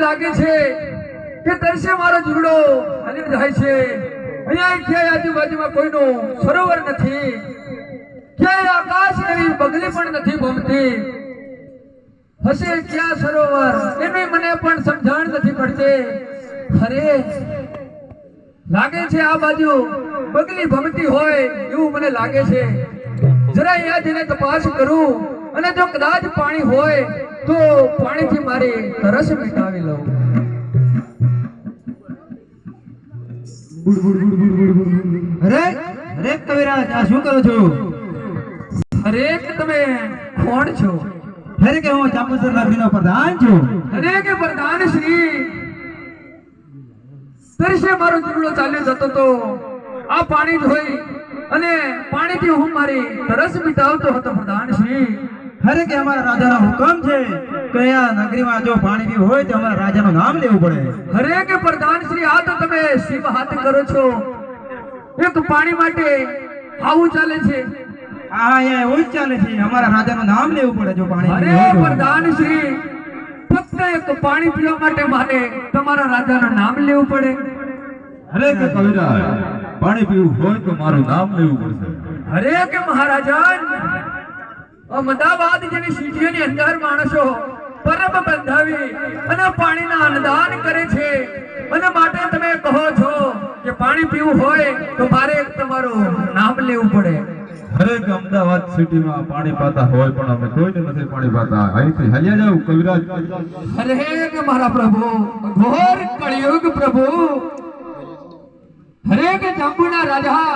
લાગે છે કે તરસે મારો જીવડો હલી જાય છે અહીંયા ક્યાંય આજુબાજુમાં કોઈનું સરોવર નથી ક્યાંય આકાશ એવી બગલી પણ નથી ભમતી હશે ક્યાં સરોવર એની મને પણ સમજણ નથી પડતી અરે લાગે છે આ બાજુ બગલી ભમતી હોય એવું મને લાગે છે જરા અહીંયા જઈને તપાસ કરું અને જો કદાચ પાણી હોય તો પાણીથી મારી તરસ મિટાવી લઉં અરે અરે કવિરાજ આ શું કરો છો અરે તમે કોણ છો અરે કે હું ચામુંડેશ્વર નગરીનો પ્રધાન છું અરે કે પ્રધાન શ્રી તરસે મારો જીવડો ચાલ્યો જતો તો આ પાણી જોઈ અને પાણીથી હું મારી તરસ મિટાવતો હતો પ્રધાન શ્રી અરે કે અમારા રાજાનો હુકમ છે કે આ નગરીમાં જો પાણી પીવું હોય તો અમારા રાજાનું નામ લેવું પડે અરે કે પ્રધાન શ્રી આ તો તમે શિવ હાથ કરો છો એક પાણી માટે આવું ચાલે છે હા અહીંયા એવું જ ચાલે છે અમારા રાજાનું નામ લેવું પડે જો પાણી અરે પ્રધાન શ્રી ફક્ત એક પાણી પીવા માટે મારે તમારા રાજાનું નામ લેવું પડે અરે કે કવિરાજ પાણી પીવું હોય તો મારું નામ લેવું પડશે અરે કે મહારાજા અમદાવાદ જેવી સિટીઓની અંદર માણસો પરબ બંધાવી અને પાણીના અન્નદાન કરે છે અને માટે તમે કહો છો કે પાણી પીવું હોય તો મારે તમારું નામ લેવું પડે અરે કે અમદાવાદ સિટીમાં પાણી પાતા હોય પણ અમે કોઈને નથી પાણી પાતા અહીંથી હાલ્યા જાવ કવિરાજ અરે કે મારા પ્રભુ ઘોર કળિયુગ પ્રભુ અરે કે જાંબુના રાજા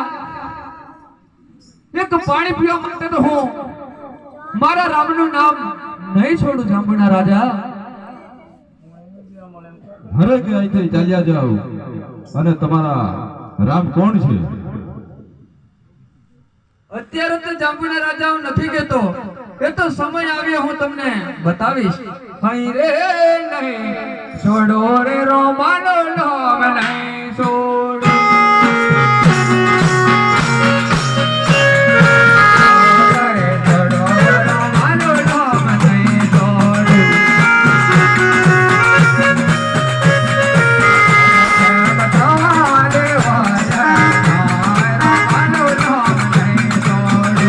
એક પાણી પીવા માટે તો હું મારા રામનું નામ નહીં છોડું જાંબુના રાજા અરે કે અહીંથી ચાલ્યા જાવ અને તમારા રામ કોણ છે અત્યારે તો જાંબુના રાજા હું નથી કહેતો, એ તો સમય આવ્યો હું તમને બતાવીશ. હઈ રે નહીં છોડો રે રોમાનો નામ નહીં છોડો. છોડો રે રોમાનો નામ નહીં છોડો. બતાવે વાલા રોમાનો નામ નહીં છોડો.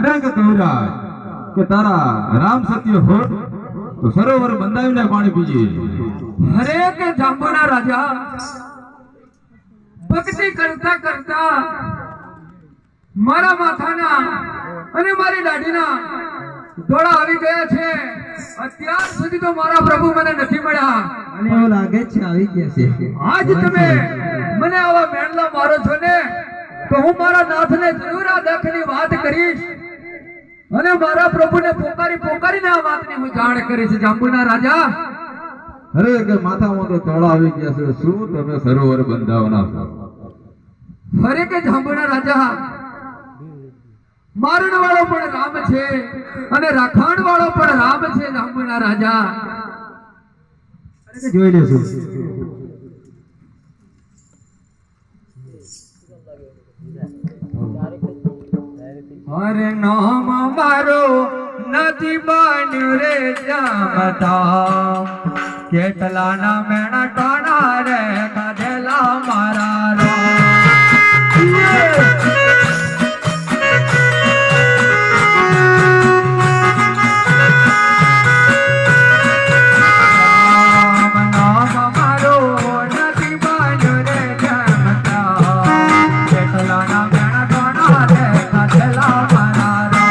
અરે કે કવિરાજ કે તારા રામ સત્ય હોત તો સરોવર બંધાવીને પાણી પીજે. હરે કે જાંબુના રાજા ભક્તિ કરતા કરતા મારા માથાના અને મારી દાઢીના દોડા આવી ગયા છે. અત્યાર સુધી તો મારા પ્રભુ મને નથી મળ્યા. મને એવું લાગે છે આવી ગયા છે. આજ તમે મને આવા મેણલા મારો છો ને, તો હું મારા નાથને જરૂર આ દખની વાત કરીશ અને મારા પ્રભુને પોકારીને આ વાતની હું જાણ કરીશ. જાંબુના રાજા અરે કે માથામાં તો તોળા આવી ગયા છે, શું તમે સરોવર બંધાવના છો? હરે કે જાંબુના રાજા મારણ વાળો પણ રામ છે અને રાખાણ વાળો પણ રામ છે. જાંબુના રાજા જોઈ લેશું. અરે નામ મારો નથી બન્યું રે જામતા, કેટલા ના મેણા ટોણા રે કાઢેલા મારા રો. નામ મારો નથી બન્યું રે જામતા, કેટલા ના મેણા ટોણા રે કાઢેલા મારા રો.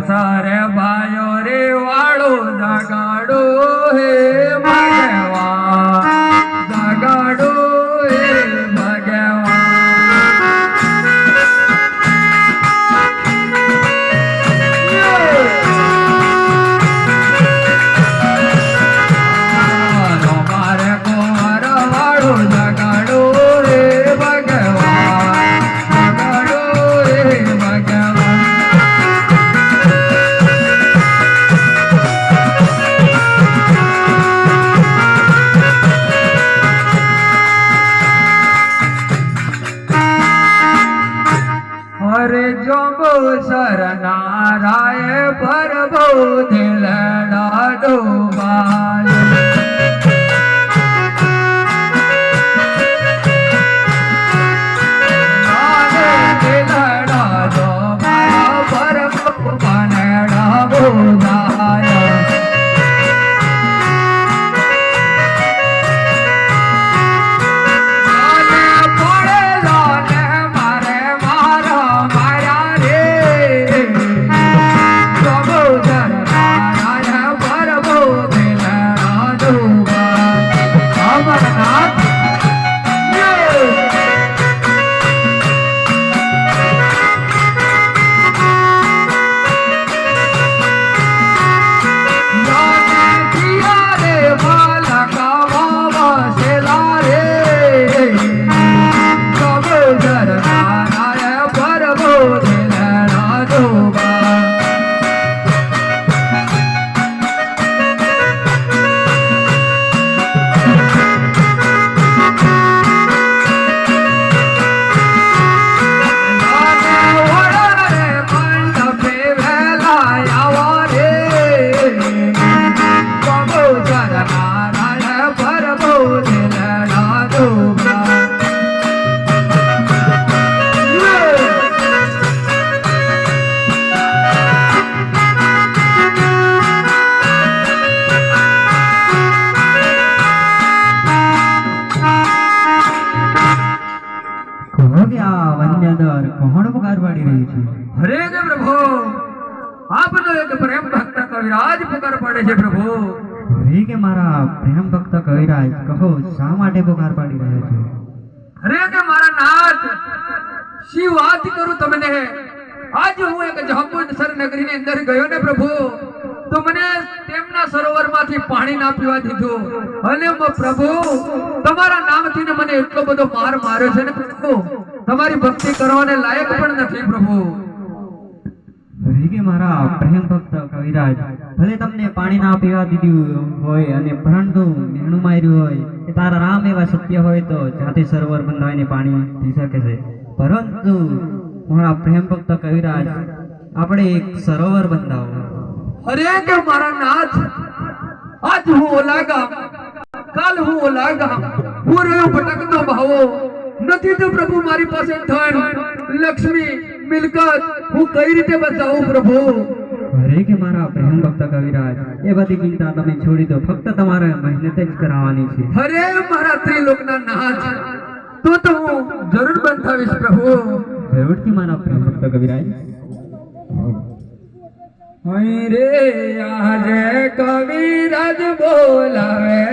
સારે ભાઈઓ રે વાળો જગાડો હે ભગવાન, જગાડો હે ભગવાન. મારે કુંવર વાળો જગાડો હે ભગવાન, જગાડો હે ભગવાન. અરે જોગો સરનારાય પ્રભુ દિલડા ડોબાય. દિલડા ડોબાય પ્રભુ બનેડા બોધાય. do કે આ વન્ય દર કોણ પુકાર પાડી રહ્યું છે? હરે કે પ્રભુ આપનો એક પ્રેમ ભક્ત કવિરાજ પુકાર પાડે છે પ્રભુ. હરે કે મારા પ્રેમ ભક્ત કવિરાજ, કહો શા માટે પુકાર પાડી રહ્યો છે? હરે કે મારા નાથ શી વાત કરું તમને. આજ હું એક જાંબુસર નગરીની અંદર ગયો ને પ્રભુ, તો મને તેમના સરોવરમાંથી પાણી ના પીવા દીધું. અને પ્રભુ તમારા નામથી ને મને એટલો બધો માર માર્યો છે ને પ્રભુ, તમારી ભક્તિ કરવાને લાયક પણ નથી પ્રભુ. હરે કે મારા પ્રેમ ભક્ત કવિરાજ, ભલે તમને પાણી ના પીવા દીધું હોય અને પરંતુ મેણું માર્યું હોય કે તારા રામ એવા સત્ય હોય તો જાતે સરોવર બંધાવીને પાણી પી શકે છે. પરંતુ મારા પ્રેમ ભક્ત કવિરાજ, આપણે એક સરોવર બંધાવો. હરે કે મારા નાથ આજ હું ઓલા ગામ, કાલ હું ઓલા ગામ, હું રહ્યો ભટકતો ભાવો. નથી તો પ્રભુ મારી પાસે ધન લક્ષ્મી મિલકત, હું કઈ રીતે બચાવું પ્રભુ. હરે કે મારા પ્રેમ ભક્ત કવિરાજ, એ બધી ચિંતા તમે છોડી દો, ફક્ત તમારે મહેનત જ કરાવવાની છે. હરે મારા ત્રિલોકના નાથ, તો હું જરૂર બંધાવીશ પ્રભુ. જરૂરથી મારા પ્રેમ ભક્ત કવિરાજ. રે આજે કવિરાજ બોલાવે